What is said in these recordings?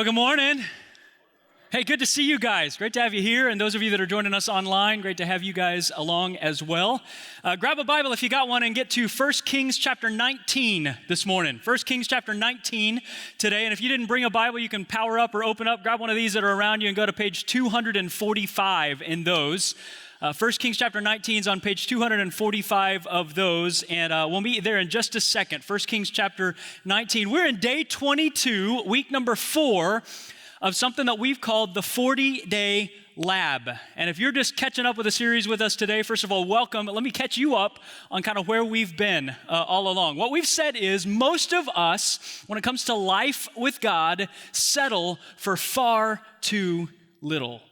Well, good morning. Hey, good to see you guys. Great to have you here. And those of you that are joining us online, great to have you guys along as well. Grab a Bible if you got one and get to 1 Kings chapter 19 this morning. 1 Kings chapter 19 today. And if you didn't bring a Bible, you can power up or open up, grab one of these that are around you and go to page 245 in those. 1 Kings chapter 19 is on page 245 of those, and we'll meet there in just a second. 1 Kings chapter 19. We're in day 22, week number 4, of something that we've called the 40-day lab. And if you're just catching up with the series with us today, first of all, welcome. Let me catch you up on kind of where we've been all along. What we've said is most of us, when it comes to life with God, settle for far too little.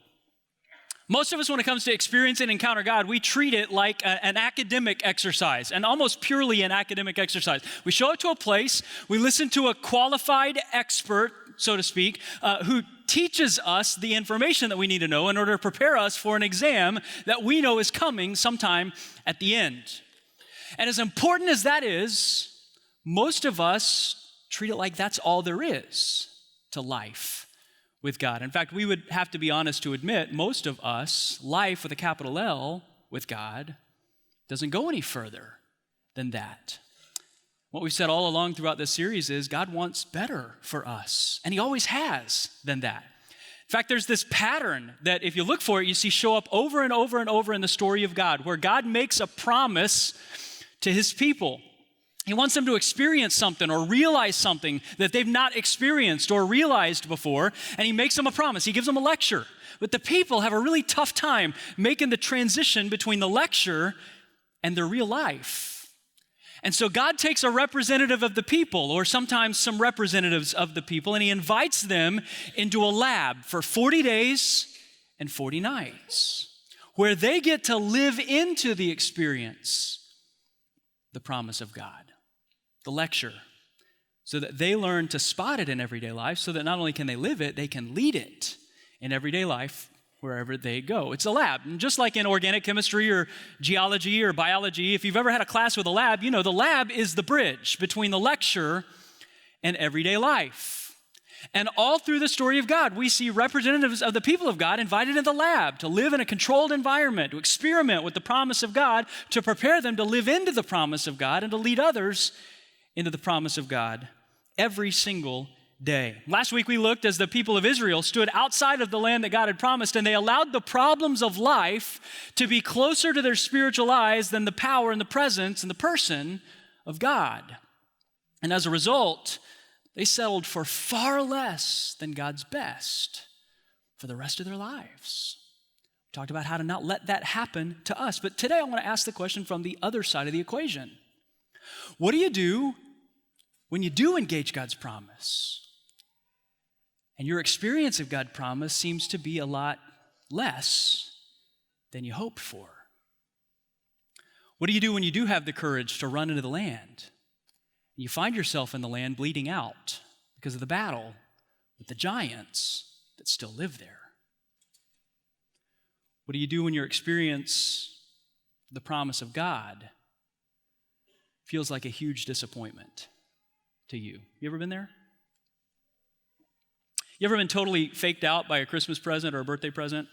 Most of us, when it comes to experience and encounter God, we treat it like an academic exercise, and almost purely an academic exercise. We show up to a place, we listen to a qualified expert, so to speak, who teaches us the information that we need to know in order to prepare us for an exam that we know is coming sometime at the end. And as important as that is, most of us treat it like that's all there is to life with God. In fact, we would have to be honest to admit, most of us, life with a capital L with God, doesn't go any further than that. What we've said all along throughout this series is God wants better for us, and He always has than that. In fact, there's this pattern that if you look for it, you see show up over and over and over in the story of God, where God makes a promise to His people. He wants them to experience something or realize something that they've not experienced or realized before, and He makes them a promise. He gives them a lecture. But the people have a really tough time making the transition between the lecture and their real life. And so God takes a representative of the people, or sometimes some representatives of the people, and He invites them into a lab for 40 days and 40 nights, where they get to live into the experience, the promise of God. The lecture, so that they learn to spot it in everyday life, so that not only can they live it, they can lead it in everyday life wherever they go. It's a lab. And just like in organic chemistry or geology or biology, if you've ever had a class with a lab, you know the lab is the bridge between the lecture and everyday life. And all through the story of God, we see representatives of the people of God invited in the lab to live in a controlled environment, to experiment with the promise of God, to prepare them to live into the promise of God and to lead others into the promise of God every single day. Last week we looked as the people of Israel stood outside of the land that God had promised, and they allowed the problems of life to be closer to their spiritual eyes than the power and the presence and the person of God. And as a result, they settled for far less than God's best for the rest of their lives. We talked about how to not let that happen to us. But today I want to ask the question from the other side of the equation. What do you do when you do engage God's promise and your experience of God's promise seems to be a lot less than you hoped for? What do you do when you do have the courage to run into the land and you find yourself in the land bleeding out because of the battle with the giants that still live there? What do you do when your experience of the promise of God feels like a huge disappointment to you? You ever been there? You ever been totally faked out by a Christmas present or a birthday present?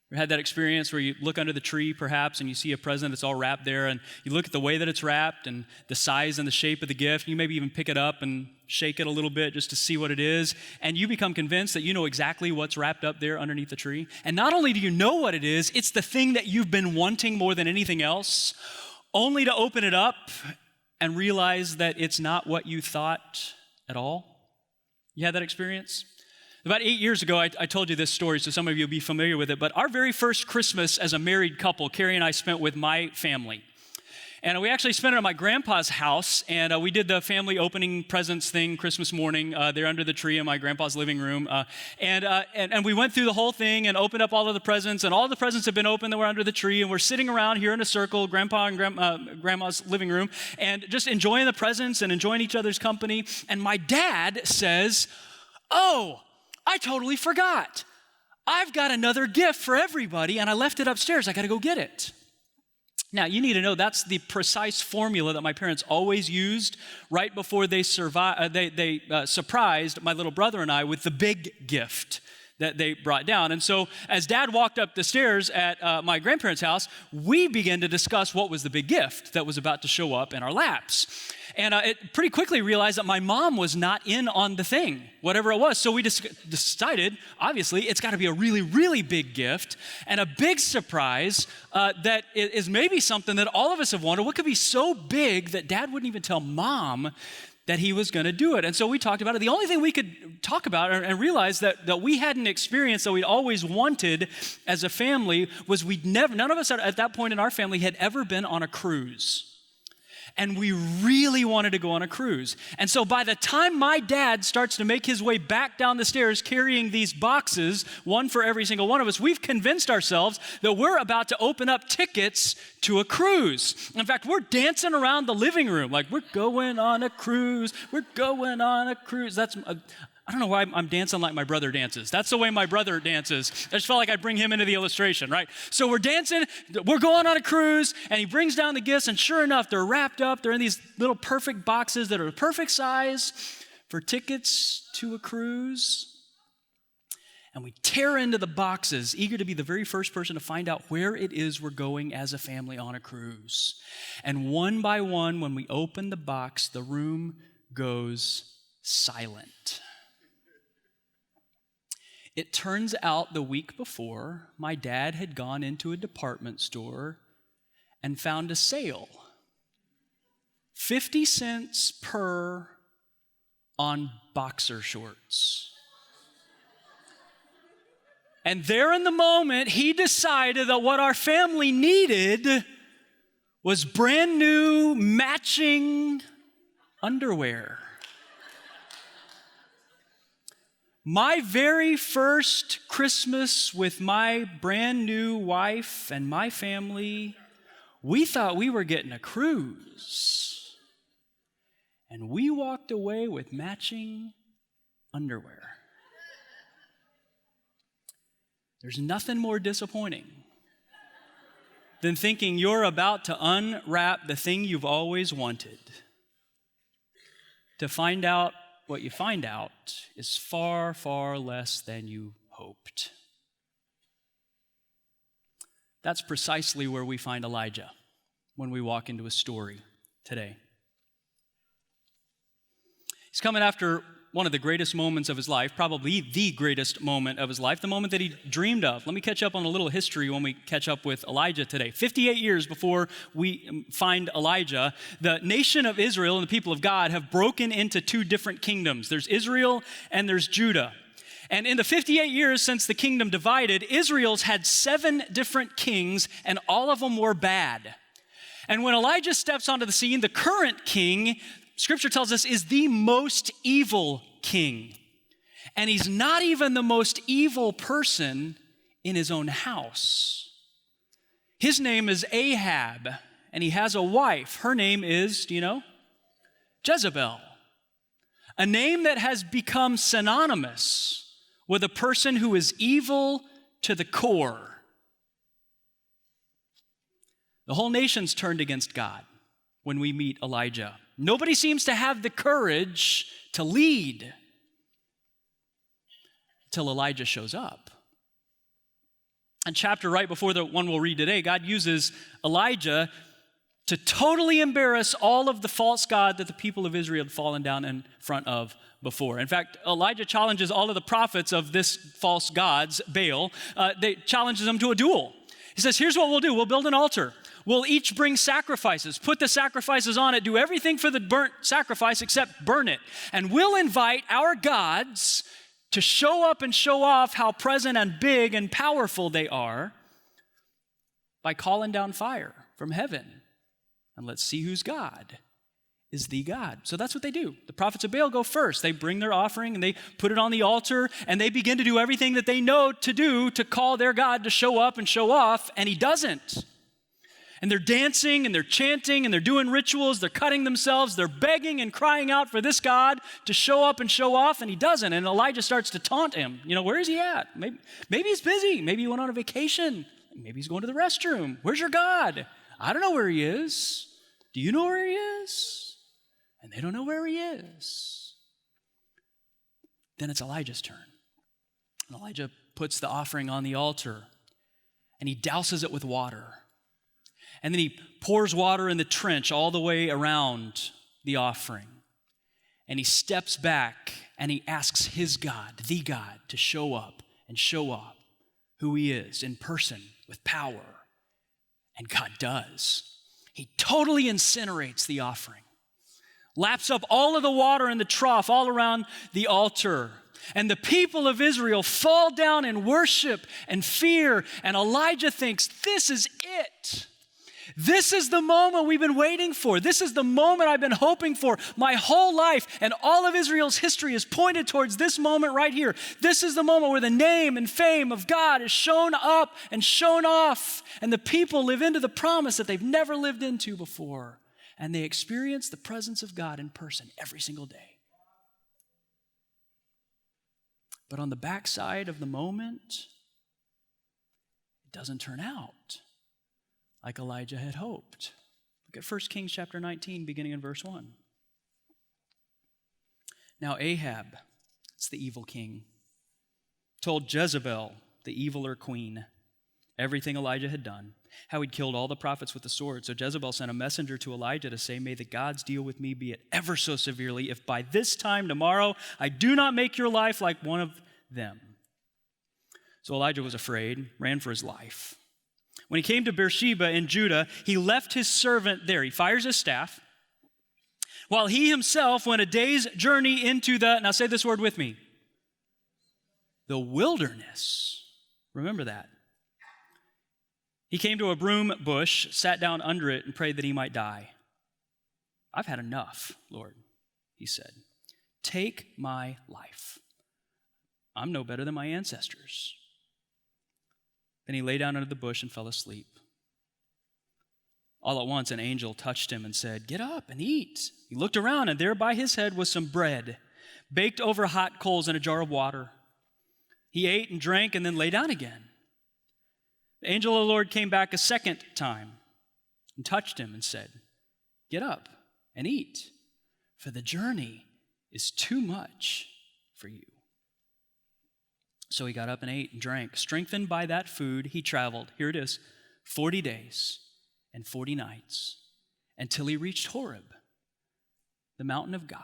You had that experience where you look under the tree perhaps and you see a present that's all wrapped there, and you look at the way that it's wrapped and the size and the shape of the gift, and you maybe even pick it up and shake it a little bit just to see what it is, and you become convinced that you know exactly what's wrapped up there underneath the tree. And not only do you know what it is, it's the thing that you've been wanting more than anything else, only to open it up and realize that it's not what you thought at all. You had that experience? About 8 years ago, I told you this story, so some of you will be familiar with it, but our very first Christmas as a married couple, Carrie and I spent with my family. And we actually spent it at my grandpa's house, and we did the family opening presents thing Christmas morning there under the tree in my grandpa's living room. And we went through the whole thing and opened up all of the presents, and all the presents have been opened that were under the tree, and we're sitting around here in a circle, Grandpa and Grandma's living room, and just enjoying the presents and enjoying each other's company. And my dad says, "Oh, I totally forgot. I've got another gift for everybody, and I left it upstairs. I got to go get it." Now, you need to know that's the precise formula that my parents always used right before they surprised my little brother and I with the big gift that they brought down. And so as Dad walked up the stairs at my grandparents' house, we began to discuss what was the big gift that was about to show up in our laps. And it pretty quickly realized that my mom was not in on the thing, whatever it was. So we decided, obviously, it's got to be a really, really big gift and a big surprise that is maybe something that all of us have wanted. What could be so big that Dad wouldn't even tell Mom that he was going to do it? And so we talked about it. The only thing we could talk about and realize that we hadn't experienced, that we'd always wanted as a family, was none of us at that point in our family had ever been on a cruise. And we really wanted to go on a cruise. And so by the time my dad starts to make his way back down the stairs carrying these boxes, one for every single one of us, we've convinced ourselves that we're about to open up tickets to a cruise. In fact, we're dancing around the living room like, we're going on a cruise, we're going on a cruise. I don't know why I'm dancing like my brother dances. That's the way my brother dances. I just felt like I'd bring him into the illustration, right? So we're dancing, we're going on a cruise, and he brings down the gifts, and sure enough, they're wrapped up. They're in these little perfect boxes that are the perfect size for tickets to a cruise. And we tear into the boxes, eager to be the very first person to find out where it is we're going as a family on a cruise. And one by one, when we open the box, the room goes silent. It turns out the week before, my dad had gone into a department store and found a sale. 50 cents per on boxer shorts. And there in the moment, he decided that what our family needed was brand new matching underwear. My very first Christmas with my brand new wife and my family, we thought we were getting a cruise. And we walked away with matching underwear. There's nothing more disappointing than thinking you're about to unwrap the thing you've always wanted, to find out what you find out is far, far less than you hoped. That's precisely where we find Elijah when we walk into a story today. He's coming after one of the greatest moments of his life, probably the greatest moment of his life, the moment that he dreamed of. Let me catch up on a little history when we catch up with Elijah today. 58 years before we find Elijah, the nation of Israel and the people of God have broken into two different kingdoms. There's Israel and there's Judah. And in the 58 years since the kingdom divided, Israel's had 7 different kings, and all of them were bad. And when Elijah steps onto the scene, the current king, Scripture tells us, is the most evil king. And he's not even the most evil person in his own house. His name is Ahab, and he has a wife. Her name is, do you know? Jezebel. A name that has become synonymous with a person who is evil to the core. The whole nation's turned against God when we meet Elijah. Nobody seems to have the courage to lead till Elijah shows up. And chapter right before the one we'll read today, God uses Elijah to totally embarrass all of the false god that the people of Israel had fallen down in front of before. In fact, Elijah challenges all of the prophets of this false gods, Baal, they challenges them to a duel. He says, here's what we'll do. We'll build an altar. We'll each bring sacrifices, put the sacrifices on it, do everything for the burnt sacrifice except burn it. And we'll invite our gods to show up and show off how present and big and powerful they are by calling down fire from heaven. And let's see whose God is the God. So that's what they do. The prophets of Baal go first. They bring their offering and they put it on the altar and they begin to do everything that they know to do to call their God to show up and show off, and he doesn't. And they're dancing and they're chanting and they're doing rituals, they're cutting themselves, they're begging and crying out for this God to show up and show off, and he doesn't. And Elijah starts to taunt him. You know, where is he at? Maybe he's busy. Maybe he went on a vacation. Maybe he's going to the restroom. Where's your God? I don't know where he is. Do you know where he is? And they don't know where he is. Then it's Elijah's turn. And Elijah puts the offering on the altar, and he douses it with water. And then he pours water in the trench all the way around the offering. And he steps back and he asks his God, the God, to show up and show off who he is in person with power. And God does. He totally incinerates the offering, laps up all of the water in the trough all around the altar. And the people of Israel fall down in worship and fear. And Elijah thinks, this is it. This is the moment we've been waiting for. This is the moment I've been hoping for my whole life. And all of Israel's history is pointed towards this moment right here. This is the moment where the name and fame of God is shown up and shown off. And the people live into the promise that they've never lived into before. And they experience the presence of God in person every single day. But on the backside of the moment, it doesn't turn out like Elijah had hoped. Look at 1 Kings chapter 19, beginning in verse 1. Now Ahab, it's the evil king, told Jezebel, the eviler queen, everything Elijah had done, how he'd killed all the prophets with the sword. So Jezebel sent a messenger to Elijah to say, may the gods deal with me, be it ever so severely, if by this time tomorrow I do not make your life like one of them. So Elijah was afraid, ran for his life. When he came to Beersheba in Judah, he left his servant there. He fires his staff, while he himself went a day's journey into now say this word with me, the wilderness. Remember that. He came to a broom bush, sat down under it, and prayed that he might die. I've had enough, Lord, he said. Take my life. I'm no better than my ancestors. Then he lay down under the bush and fell asleep. All at once, an angel touched him and said, get up and eat. He looked around, and there by his head was some bread, baked over hot coals in a jar of water. He ate and drank and then lay down again. The angel of the Lord came back a second time and touched him and said, get up and eat, for the journey is too much for you. So he got up and ate and drank. Strengthened by that food, he traveled, here it is, 40 days and 40 nights until he reached Horeb, the mountain of God.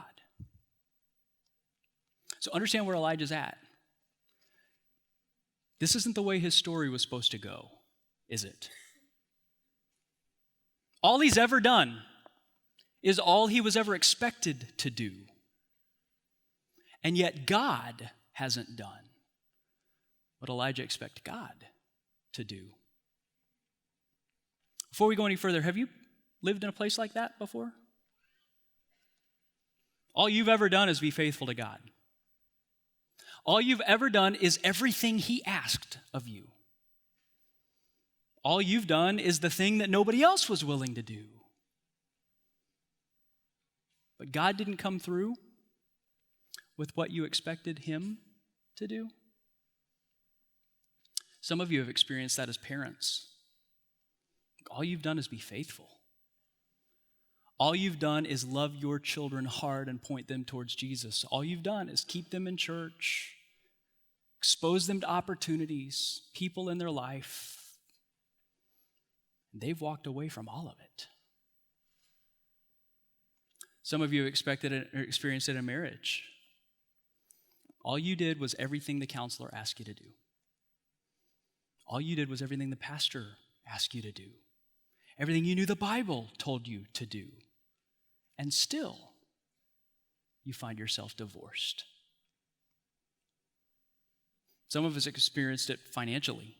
So understand where Elijah's at. This isn't the way his story was supposed to go, is it? All he's ever done is all he was ever expected to do. And yet God hasn't done what Elijah expected God to do. Before we go any further, have you lived in a place like that before? All you've ever done is be faithful to God. All you've ever done is everything he asked of you. All you've done is the thing that nobody else was willing to do. But God didn't come through with what you expected him to do. Some of you have experienced that as parents. All you've done is be faithful. All you've done is love your children hard and point them towards Jesus. All you've done is keep them in church, expose them to opportunities, people in their life. And they've walked away from all of it. Some of you have experienced it in marriage. All you did was everything the counselor asked you to do. All you did was everything the pastor asked you to do. Everything you knew the Bible told you to do. And still, you find yourself divorced. Some of us experienced it financially.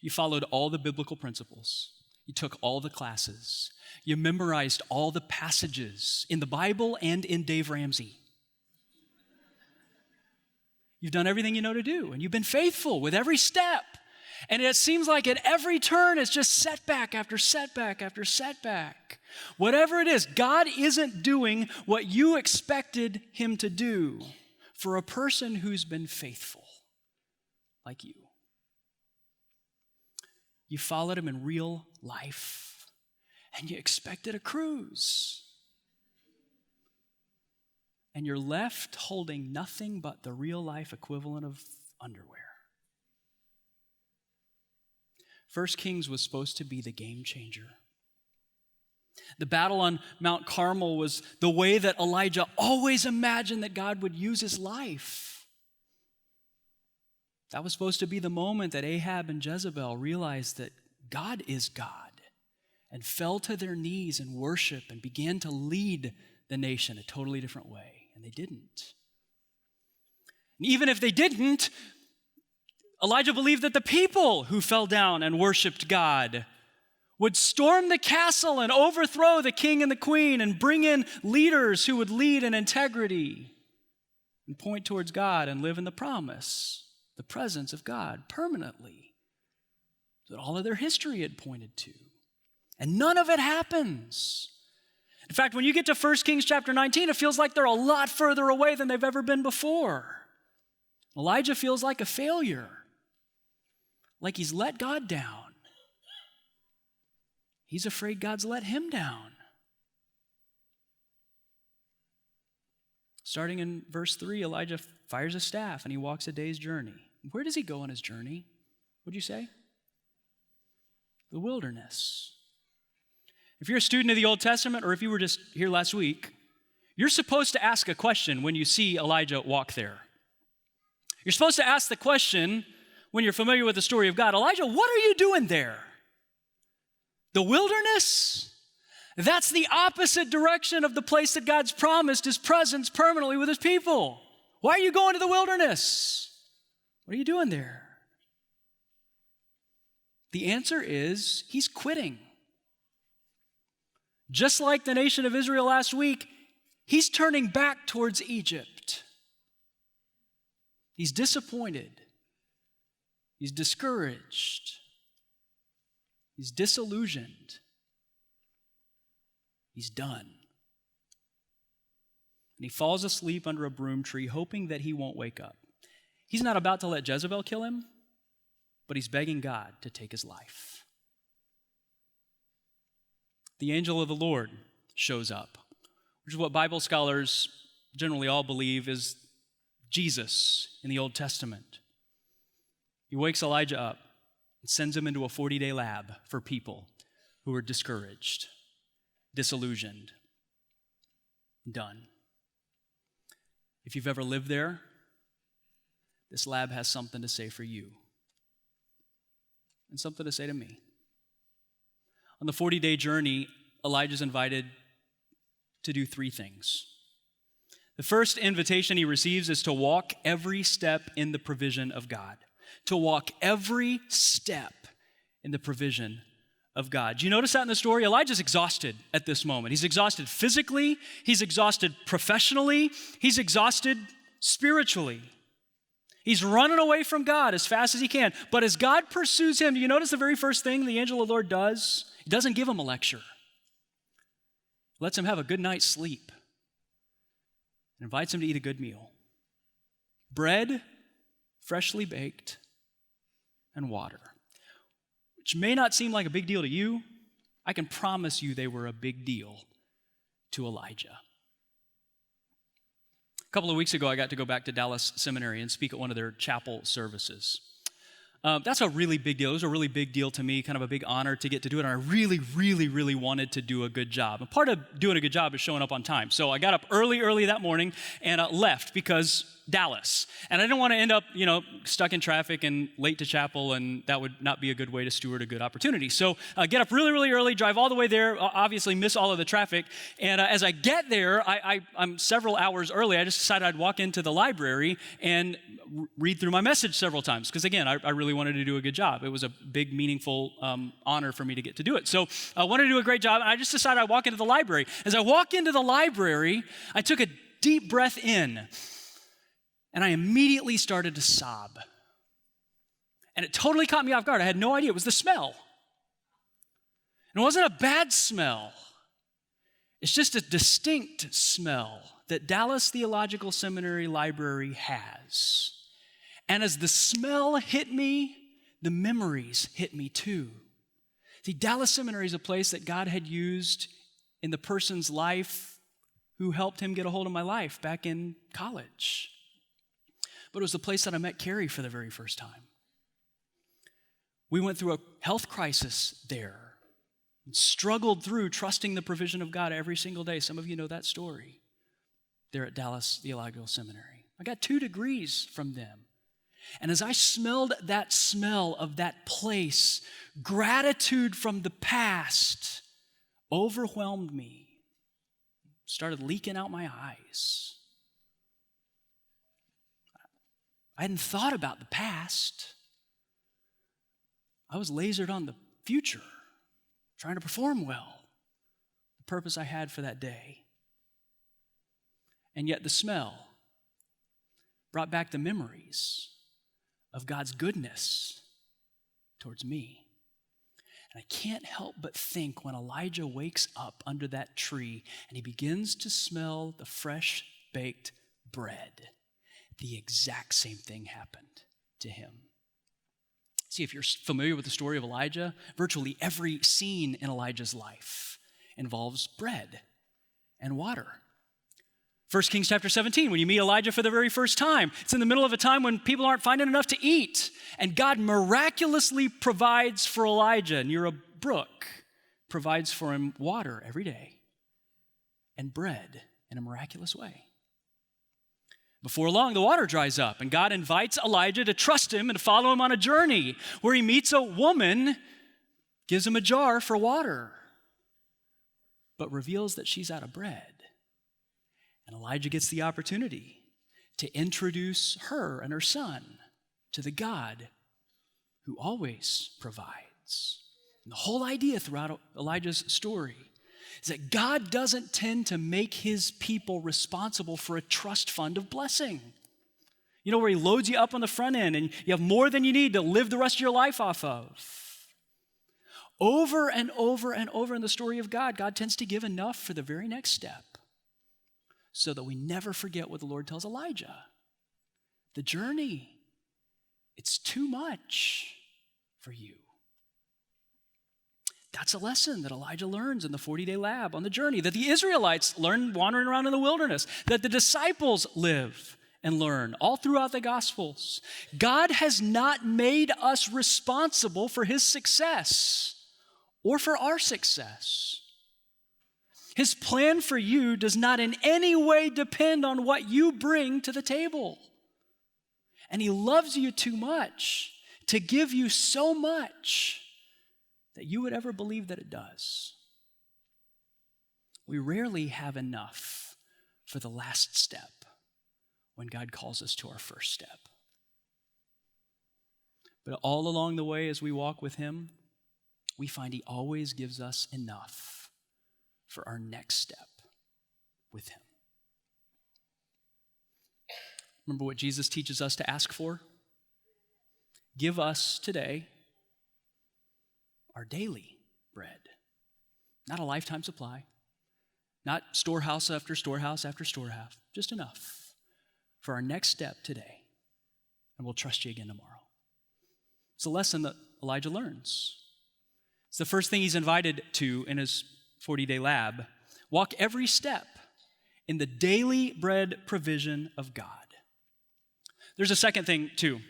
You followed all the biblical principles. You took all the classes. You memorized all the passages in the Bible and in Dave Ramsey. You've done everything you know to do, and you've been faithful with every step. And it seems like at every turn, it's just setback after setback after setback. Whatever it is, God isn't doing what you expected him to do for a person who's been faithful like you. You followed him in real life, and you expected a cruise. And you're left holding nothing but the real life equivalent of underwear. 1 Kings was supposed to be the game changer. The battle on Mount Carmel was the way that Elijah always imagined that God would use his life. That was supposed to be the moment that Ahab and Jezebel realized that God is God and fell to their knees in worship and began to lead the nation a totally different way. And they didn't. And even if they didn't, Elijah believed that the people who fell down and worshiped God would storm the castle and overthrow the king and the queen and bring in leaders who would lead in integrity and point towards God and live in the promise, the presence of God permanently that all of their history had pointed to. And none of it happens. In fact, when you get to 1 Kings chapter 19, it feels like they're a lot further away than they've ever been before. Elijah feels like a failure, like he's let God down. He's afraid God's let him down. Starting in verse 3, Elijah fires a staff and he walks a day's journey. Where does he go on his journey? What'd you say? The wilderness. If you're a student of the Old Testament, or if you were just here last week, you're supposed to ask a question when you see Elijah walk there. You're supposed to ask the question when you're familiar with the story of God, Elijah, what are you doing there? The wilderness? That's the opposite direction of the place that God's promised his presence permanently with his people. Why are you going to the wilderness? What are you doing there? The answer is he's quitting. Just like the nation of Israel last week, he's turning back towards Egypt. He's disappointed. He's discouraged. He's disillusioned. He's done. And he falls asleep under a broom tree, hoping that he won't wake up. He's not about to let Jezebel kill him, but he's begging God to take his life. The angel of the Lord shows up, which is what Bible scholars generally all believe is Jesus in the Old Testament. He wakes Elijah up and sends him into a 40-day lab for people who are discouraged, disillusioned, done. If you've ever lived there, this lab has something to say for you and something to say to me. On the 40-day journey, Elijah's invited to do 3 things. The first invitation he receives is to walk every step in the provision of God. To walk every step in the provision of God. Do you notice that in the story? Elijah's exhausted at this moment. He's exhausted physically, he's exhausted professionally, he's exhausted spiritually. He's running away from God as fast as he can. But as God pursues him, do you notice the very first thing the angel of the Lord does? He doesn't give him a lecture. He lets him have a good night's sleep. And invites him to eat a good meal. Bread, freshly baked, and water. Which may not seem like a big deal to you. I can promise you they were a big deal to Elijah. A couple of weeks ago, I got to go back to Dallas Seminary and speak at one of their chapel services. That's a really big deal. It was a really big deal to me, kind of a big honor to get to do it. And I really wanted to do a good job. And part of doing a good job is showing up on time. So I got up early that morning and left because Dallas. And I didn't want to end up, stuck in traffic and late to chapel, and that would not be a good way to steward a good opportunity. So get up really early, drive all the way there, obviously miss all of the traffic. And as I get there, I'm several hours early. I just decided I'd walk into the library and read through my message several times. Because again, I really wanted to do a good job. It was a big, meaningful honor for me to get to do it. So I wanted to do a great job. And I just decided I'd walk into the library. As I walk into the library, I took a deep breath in. And I immediately started to sob. And it totally caught me off guard. I had no idea. It was the smell. And it wasn't a bad smell. It's just a distinct smell that Dallas Theological Seminary Library has. And as the smell hit me, the memories hit me too. See, Dallas Seminary is a place that God had used in the person's life who helped him get a hold of my life back in college. But it was the place that I met Carrie for the very first time. We went through a health crisis there and struggled through trusting the provision of God every single day. Some of you know that story there at Dallas Theological Seminary. I got 2 degrees from them. And as I smelled that smell of that place, gratitude from the past overwhelmed me, started leaking out my eyes. I hadn't thought about the past. I was lasered on the future, trying to perform well, the purpose I had for that day. And yet the smell brought back the memories of God's goodness towards me. And I can't help but think when Elijah wakes up under that tree and he begins to smell the fresh baked bread, the exact same thing happened to him. See, if you're familiar with the story of Elijah, virtually every scene in Elijah's life involves bread and water. 1 Kings chapter 17, when you meet Elijah for the very first time, it's in the middle of a time when people aren't finding enough to eat. And God miraculously provides for Elijah near a brook, provides for him water every day and bread in a miraculous way. Before long, the water dries up, and God invites Elijah to trust him and to follow him on a journey where he meets a woman, gives him a jar for water, but reveals that she's out of bread. And Elijah gets the opportunity to introduce her and her son to the God who always provides. And the whole idea throughout Elijah's story is that God doesn't tend to make his people responsible for a trust fund of blessing. You know, where he loads you up on the front end and you have more than you need to live the rest of your life off of. Over and over and over in the story of God, God tends to give enough for the very next step, so that we never forget what the Lord tells Elijah. The journey, it's too much for you. That's a lesson that Elijah learns in the 40-day lab on the journey, that the Israelites learn wandering around in the wilderness, that the disciples live and learn all throughout the Gospels. God has not made us responsible for his success or for our success. His plan for you does not in any way depend on what you bring to the table. And he loves you too much to give you so much that you would ever believe that it does. We rarely have enough for the last step when God calls us to our first step. But all along the way as we walk with him, we find he always gives us enough for our next step with him. Remember what Jesus teaches us to ask for? Give us today our daily bread. Not a lifetime supply, not storehouse after storehouse after storehouse, just enough for our next step today. And we'll trust you again tomorrow. It's a lesson that Elijah learns. It's the first thing he's invited to in his 40-day lab. Walk every step in the daily bread provision of God. There's a second thing too.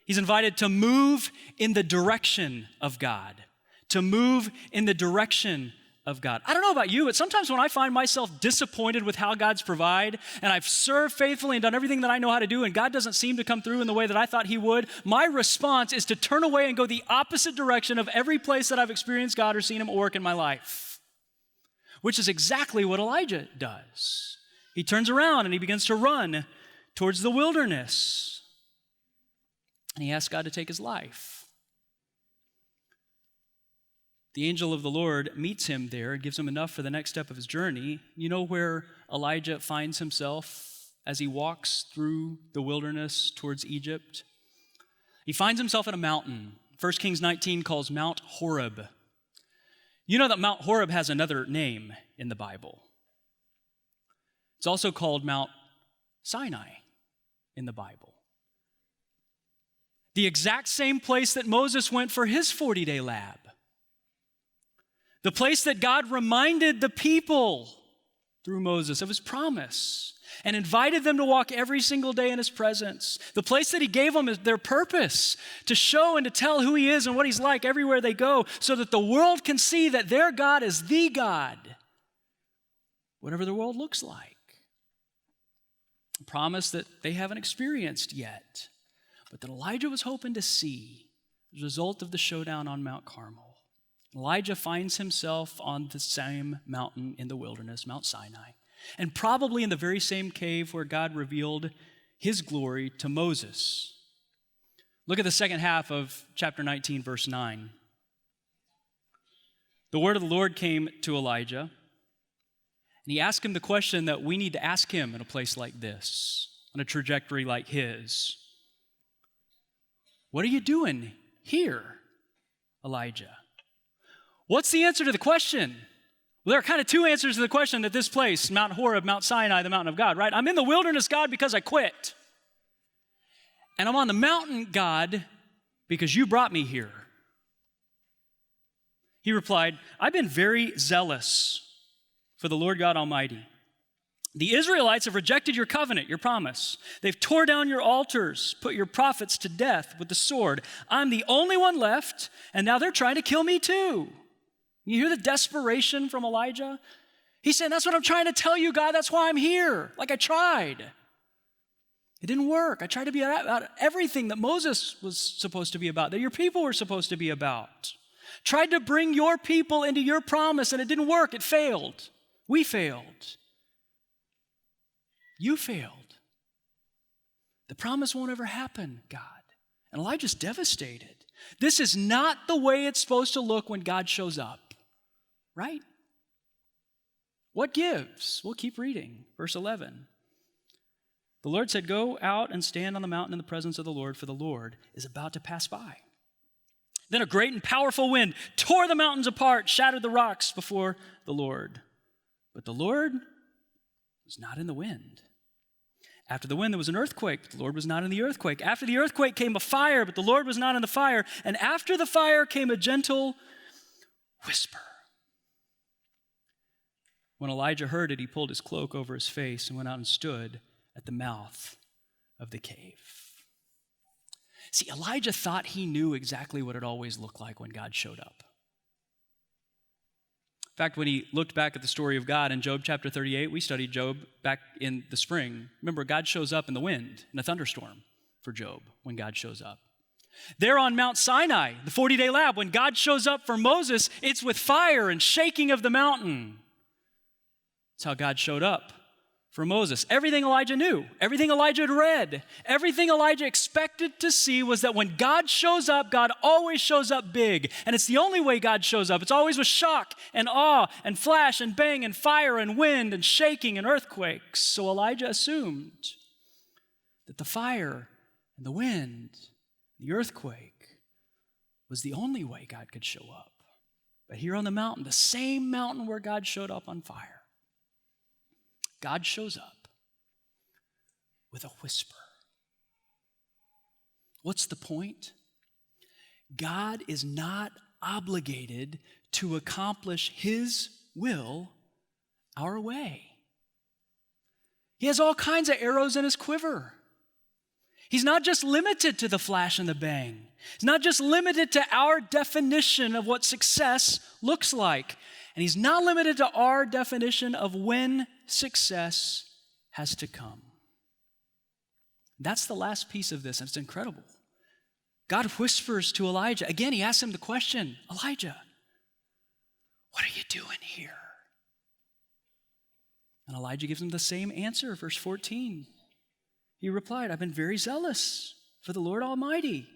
He's invited to move in the direction of God. To move in the direction of God. I don't know about you, but sometimes when I find myself disappointed with how God's provide, and I've served faithfully and done everything that I know how to do, and God doesn't seem to come through in the way that I thought he would, my response is to turn away and go the opposite direction of every place that I've experienced God or seen him work in my life. Which is exactly what Elijah does. He turns around and he begins to run towards the wilderness. And he asks God to take his life. The angel of the Lord meets him there and gives him enough for the next step of his journey. You know where Elijah finds himself as he walks through the wilderness towards Egypt? He finds himself at a mountain. 1 Kings 19 calls Mount Horeb. You know that Mount Horeb has another name in the Bible. It's also called Mount Sinai in the Bible. The exact same place that Moses went for his 40-day lab. The place that God reminded the people through Moses of his promise and invited them to walk every single day in his presence. The place that he gave them their purpose to show and to tell who he is and what he's like everywhere they go so that the world can see that their God is the God, whatever the world looks like. A promise that they haven't experienced yet, but that Elijah was hoping to see as a result of the showdown on Mount Carmel. Elijah finds himself on the same mountain in the wilderness, Mount Sinai, and probably in the very same cave where God revealed his glory to Moses. Look at the second half of chapter 19, verse 9. The word of the Lord came to Elijah, and he asked him the question that we need to ask him in a place like this, on a trajectory like his. What are you doing here, Elijah? What's the answer to the question? Well, there are kind of two answers to the question at this place, Mount Horeb, Mount Sinai, the mountain of God, right? I'm in the wilderness, God, because I quit. And I'm on the mountain, God, because you brought me here. He replied, I've been very zealous for the Lord God Almighty. The Israelites have rejected your covenant, your promise. They've tore down your altars, put your prophets to death with the sword. I'm the only one left, and now they're trying to kill me too. You hear the desperation from Elijah? He's saying, that's what I'm trying to tell you, God. That's why I'm here. Like I tried. It didn't work. I tried to be about everything that Moses was supposed to be about, that your people were supposed to be about. Tried to bring your people into your promise, and it didn't work. It failed. We failed. You failed. The promise won't ever happen, God. And Elijah's devastated. This is not the way it's supposed to look when God shows up, right? What gives? We'll keep reading. Verse 11. The Lord said, go out and stand on the mountain in the presence of the Lord, for the Lord is about to pass by. Then a great and powerful wind tore the mountains apart, shattered the rocks before the Lord. But the Lord was not in the wind. After the wind, there was an earthquake, but the Lord was not in the earthquake. After the earthquake came a fire, but the Lord was not in the fire. And after the fire came a gentle whisper. When Elijah heard it, he pulled his cloak over his face and went out and stood at the mouth of the cave. See, Elijah thought he knew exactly what it always looked like when God showed up. In fact, when he looked back at the story of God in Job chapter 38, we studied Job back in the spring. Remember, God shows up in the wind, in a thunderstorm for Job when God shows up. There on Mount Sinai, the 40-day lab, when God shows up for Moses, it's with fire and shaking of the mountain. That's how God showed up for Moses. Everything Elijah knew, everything Elijah had read, everything Elijah expected to see was that when God shows up, God always shows up big. And it's the only way God shows up. It's always with shock and awe and flash and bang and fire and wind and shaking and earthquakes. So Elijah assumed that the fire and the wind, the earthquake, was the only way God could show up. But here on the mountain, the same mountain where God showed up on fire, God shows up with a whisper. What's the point? God is not obligated to accomplish his will our way. He has all kinds of arrows in his quiver. He's not just limited to the flash and the bang. He's not just limited to our definition of what success looks like. And he's not limited to our definition of when success has to come. That's the last piece of this, and it's incredible. God whispers to Elijah. Again, he asks him the question, Elijah, what are you doing here? And Elijah gives him the same answer, verse 14. He replied, I've been very zealous for the Lord Almighty.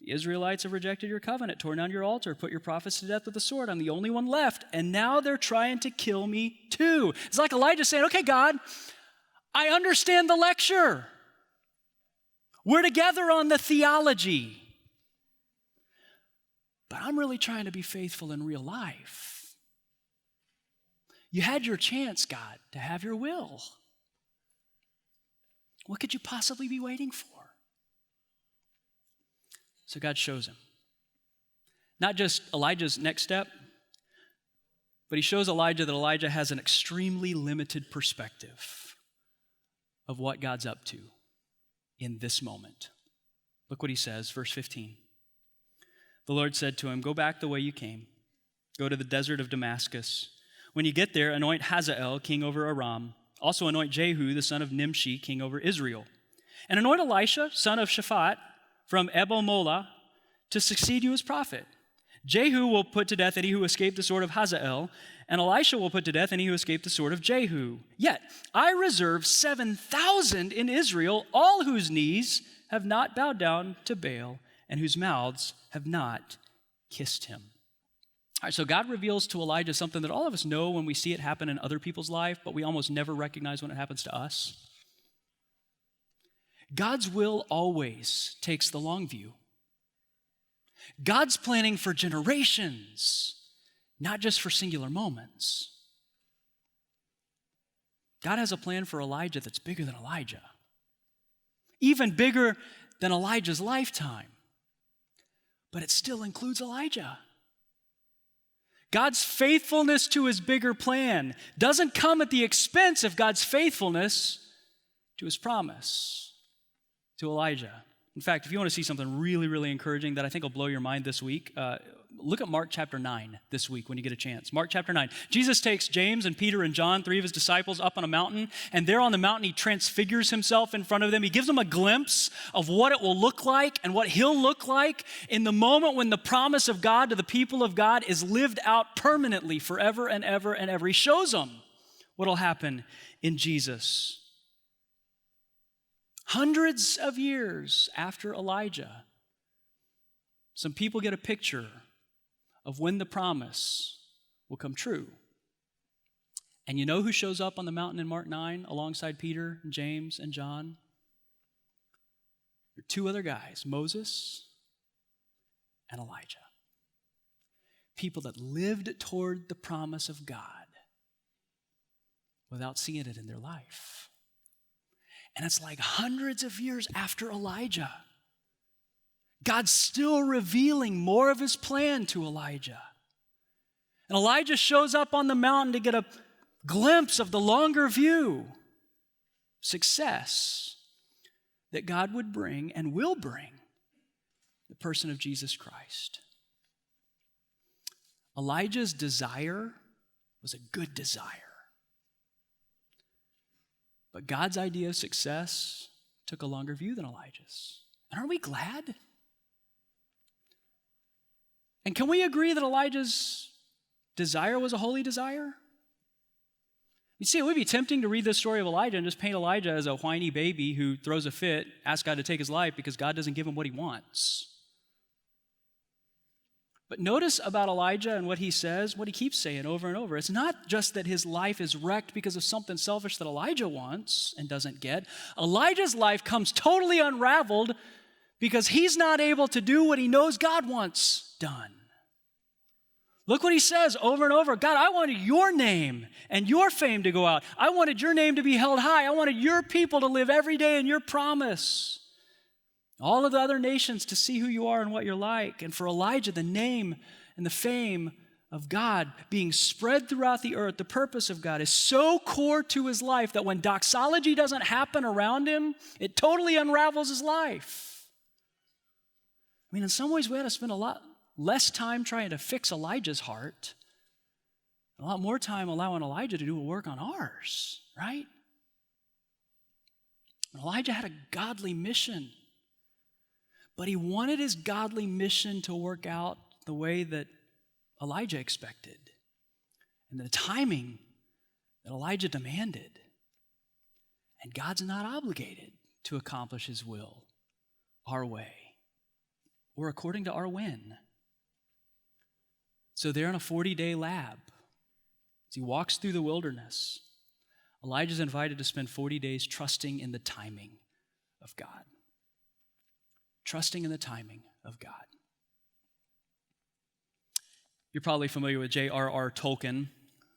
The Israelites have rejected your covenant, torn down your altar, put your prophets to death with the sword. I'm the only one left, and now they're trying to kill me too. It's like Elijah saying, okay, God, I understand the lecture. We're together on the theology. But I'm really trying to be faithful in real life. You had your chance, God, to have your will. What could you possibly be waiting for? So God shows him. not just Elijah's next step, but he shows Elijah that Elijah has an extremely limited perspective of what God's up to in this moment. Look what he says, verse 15. The Lord said to him, "Go back the way you came. Go to the desert of Damascus. When you get there, anoint Hazael, king over Aram. Also anoint Jehu, the son of Nimshi, king over Israel. And anoint Elisha, son of Shaphat, from Ebomola, to succeed you as prophet. Jehu will put to death any who escaped the sword of Hazael, and Elisha will put to death any who escaped the sword of Jehu. Yet I reserve 7,000 in Israel, all whose knees have not bowed down to Baal, and whose mouths have not kissed him." All right, so God reveals to Elijah something that all of us know when we see it happen in other people's life, but we almost never recognize when it happens to us. God's will always takes the long view. God's planning for generations, not just for singular moments. God has a plan for Elijah that's bigger than Elijah, even bigger than Elijah's lifetime, but it still includes Elijah. God's faithfulness to his bigger plan doesn't come at the expense of God's faithfulness to his promise to Elijah. In fact, if you want to see something really, really encouraging that I think will blow your mind this week, look at Mark chapter 9 this week when you get a chance. Mark chapter 9. Jesus takes James and Peter and John, three of his disciples, up on a mountain, and there on the mountain he transfigures himself in front of them. He gives them a glimpse of what it will look like and what he'll look like in the moment when the promise of God to the people of God is lived out permanently forever and ever and ever. He shows them what will happen in Jesus. Hundreds of years after Elijah, some people get a picture of when the promise will come true. And you know who shows up on the mountain in Mark 9 alongside Peter and James and John? There are two other guys, Moses and Elijah. People that lived toward the promise of God without seeing it in their life. And it's like hundreds of years after Elijah, God's still revealing more of his plan to Elijah. And Elijah shows up on the mountain to get a glimpse of the longer view, success that God would bring and will bring the person of Jesus Christ. Elijah's desire was a good desire. But God's idea of success took a longer view than Elijah's. And aren't we glad? And can we agree that Elijah's desire was a holy desire? You see, it would be tempting to read this story of Elijah and just paint Elijah as a whiny baby who throws a fit, asks God to take his life because God doesn't give him what he wants. But notice about Elijah and what he says, what he keeps saying over and over. It's not just that his life is wrecked because of something selfish that Elijah wants and doesn't get. Elijah's life comes totally unraveled because he's not able to do what he knows God wants done. Look what he says over and over. God, I wanted your name and your fame to go out. I wanted your name to be held high. I wanted your people to live every day in your promise. All of the other nations to see who you are and what you're like. And for Elijah, the name and the fame of God being spread throughout the earth, the purpose of God is so core to his life that when doxology doesn't happen around him, it totally unravels his life. I mean, in some ways, we had to spend a lot less time trying to fix Elijah's heart, a lot more time allowing Elijah to do a work on ours, right? And Elijah had a godly mission. But he wanted his godly mission to work out the way that Elijah expected and the timing that Elijah demanded. And God's not obligated to accomplish his will our way or according to our whim. So they're in a 40-day lab. As he walks through the wilderness, Elijah's invited to spend 40 days trusting in the timing of God. Trusting in the timing of God. You're probably familiar with J.R.R. Tolkien,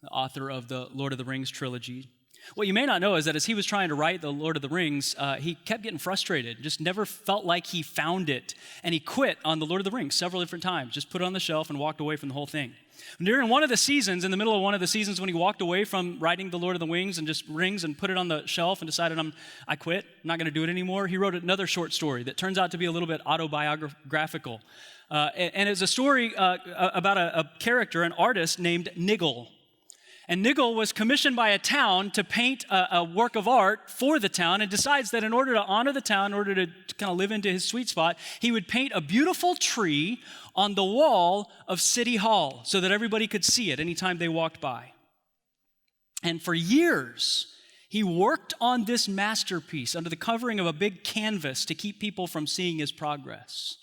the author of the Lord of the Rings trilogy. What you may not know is that as he was trying to write The Lord of the Rings, he kept getting frustrated, just never felt like he found it. And he quit on The Lord of the Rings several different times, just put it on the shelf and walked away from the whole thing. And during one of the seasons, in the middle of one of the seasons when he walked away from writing The Lord of the Rings and just rings and put it on the shelf and decided, I quit, I'm not going to do it anymore, he wrote another short story that turns out to be a little bit autobiographical. And it's a story about a character, an artist named Nigel. And Nigel was commissioned by a town to paint a work of art for the town, and decides that in order to honor the town, in order to kind of live into his sweet spot, he would paint a beautiful tree on the wall of City Hall so that everybody could see it anytime they walked by. And for years, he worked on this masterpiece under the covering of a big canvas to keep people from seeing his progress.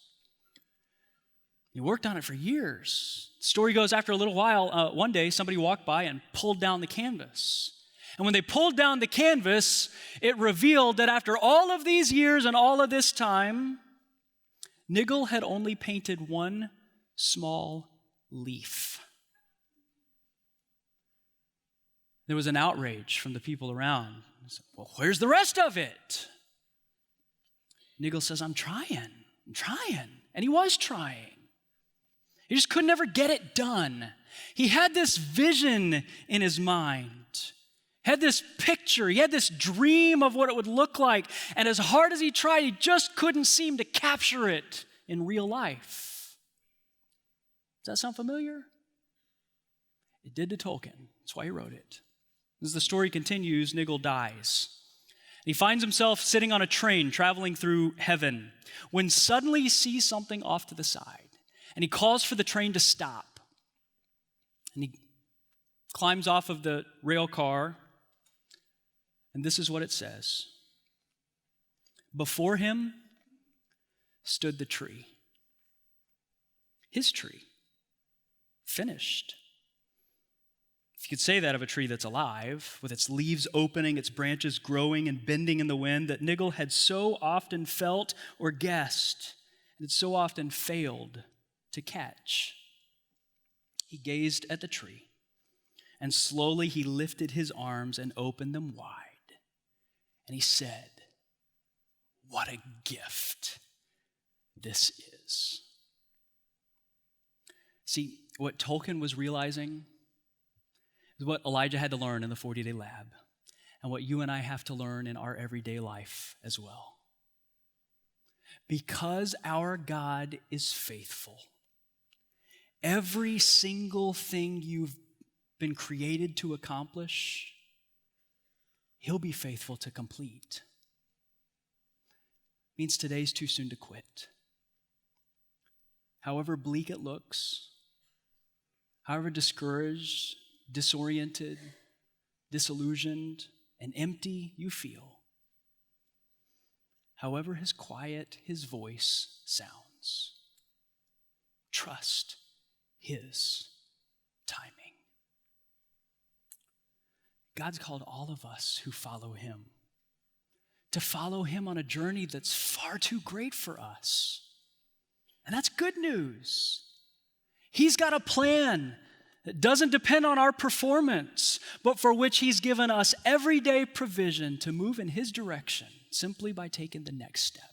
He worked on it for years. The story goes, after a little while, one day somebody walked by and pulled down the canvas. And when they pulled down the canvas, it revealed that after all of these years and all of this time, Nigel had only painted one small leaf. There was an outrage from the people around. They said, well, where's the rest of it? Nigel says, I'm trying. And he was trying. He just could never get it done. He had this vision in his mind, had this picture, he had this dream of what it would look like, and as hard as he tried, he just couldn't seem to capture it in real life. Does that sound familiar? It did to Tolkien. That's why he wrote it. As the story continues, Nigel dies. He finds himself sitting on a train traveling through heaven when suddenly he sees something off to the side. And he calls for the train to stop. And he climbs off of the rail car. And this is what it says. Before him stood the tree. His tree. Finished. If you could say that of a tree that's alive, with its leaves opening, its branches growing and bending in the wind, that Nigel had so often felt or guessed, and had so often failed to catch. He gazed at the tree, and slowly he lifted his arms and opened them wide. And he said, what a gift this is. See, what Tolkien was realizing is what Elijah had to learn in the 40-day lab, and what you and I have to learn in our everyday life as well. Because our God is faithful, every single thing you've been created to accomplish, He'll be faithful to complete. Means today's too soon to quit. However bleak it looks, however discouraged, disoriented, disillusioned, and empty you feel, however quiet His voice sounds, trust His timing. God's called all of us who follow Him to follow Him on a journey that's far too great for us. And that's good news. He's got a plan that doesn't depend on our performance, but for which He's given us everyday provision to move in His direction simply by taking the next step.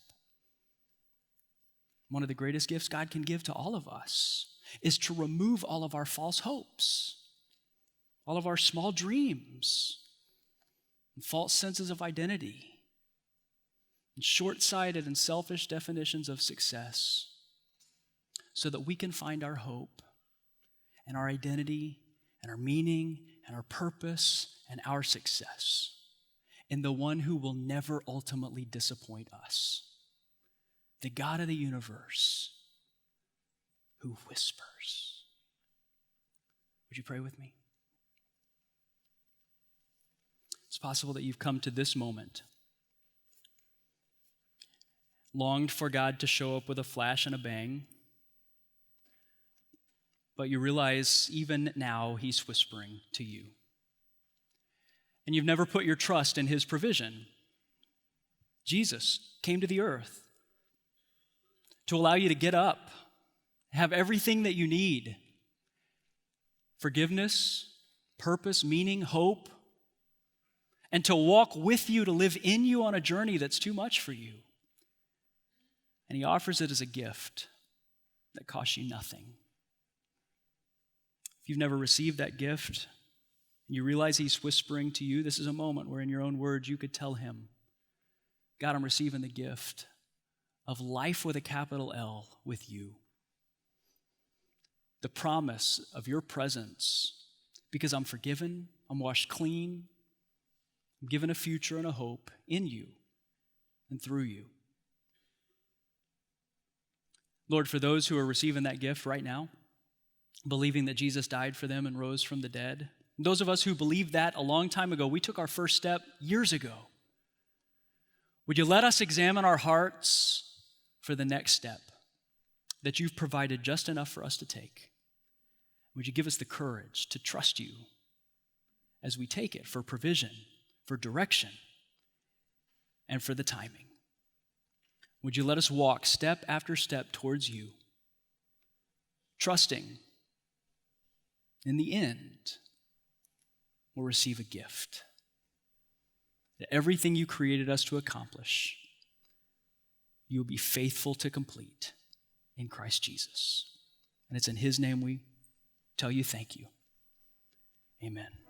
One of the greatest gifts God can give to all of us is to remove all of our false hopes, all of our small dreams, and false senses of identity, and short-sighted and selfish definitions of success, so that we can find our hope and our identity and our meaning and our purpose and our success in the one who will never ultimately disappoint us, the God of the universe who whispers. Would you pray with me? It's possible that you've come to this moment, longed for God to show up with a flash and a bang, but you realize even now He's whispering to you. And you've never put your trust in His provision. Jesus came to the earth to allow you to get up, have everything that you need: forgiveness, purpose, meaning, hope, and to walk with you, to live in you on a journey that's too much for you. And he offers it as a gift that costs you nothing. If you've never received that gift, and you realize he's whispering to you, this is a moment where in your own words you could tell him, God, I'm receiving the gift of life with a capital L with you. The promise of your presence, because I'm forgiven, I'm washed clean, I'm given a future and a hope in you and through you. Lord, for those who are receiving that gift right now, believing that Jesus died for them and rose from the dead, those of us who believed that a long time ago, we took our first step years ago. Would you let us examine our hearts for the next step that you've provided just enough for us to take? Would you give us the courage to trust you as we take it for provision, for direction, and for the timing? Would you let us walk step after step towards you, trusting in the end we'll receive a gift, that everything you created us to accomplish, you will be faithful to complete in Christ Jesus. And it's in his name we tell you thank you. Amen.